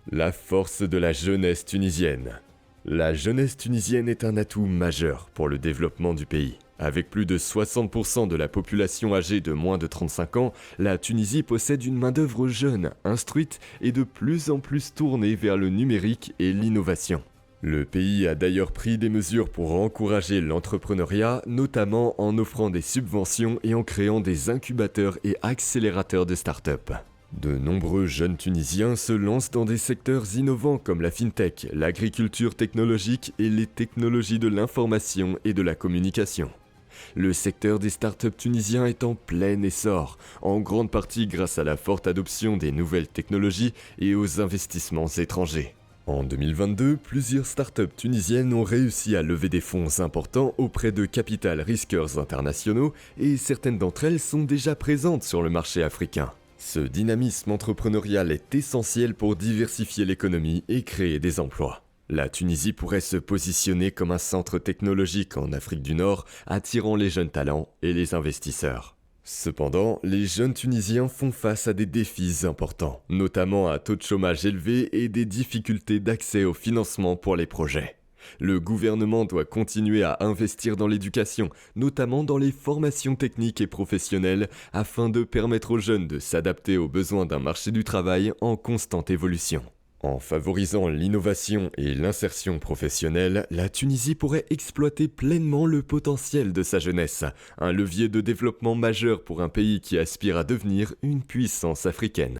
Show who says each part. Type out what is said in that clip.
Speaker 1: La force de la jeunesse tunisienne. La jeunesse tunisienne est un atout majeur pour le développement du pays. Avec plus de 60% de la population âgée de moins de 35 ans, la Tunisie possède une main-d'œuvre jeune, instruite et de plus en plus tournée vers le numérique et l'innovation. Le pays a d'ailleurs pris des mesures pour encourager l'entrepreneuriat, notamment en offrant des subventions et en créant des incubateurs et accélérateurs de start-up. De nombreux jeunes Tunisiens se lancent dans des secteurs innovants comme la fintech, l'agriculture technologique et les technologies de l'information et de la communication. Le secteur des startups tunisiens est en plein essor, en grande partie grâce à la forte adoption des nouvelles technologies et aux investissements étrangers. En 2022, plusieurs startups tunisiennes ont réussi à lever des fonds importants auprès de capital risqueurs internationaux et certaines d'entre elles sont déjà présentes sur le marché africain. Ce dynamisme entrepreneurial est essentiel pour diversifier l'économie et créer des emplois. La Tunisie pourrait se positionner comme un centre technologique en Afrique du Nord, attirant les jeunes talents et les investisseurs. Cependant, les jeunes Tunisiens font face à des défis importants, notamment un taux de chômage élevé et des difficultés d'accès au financement pour les projets. Le gouvernement doit continuer à investir dans l'éducation, notamment dans les formations techniques et professionnelles, afin de permettre aux jeunes de s'adapter aux besoins d'un marché du travail en constante évolution. En favorisant l'innovation et l'insertion professionnelle, la Tunisie pourrait exploiter pleinement le potentiel de sa jeunesse, un levier de développement majeur pour un pays qui aspire à devenir une puissance africaine.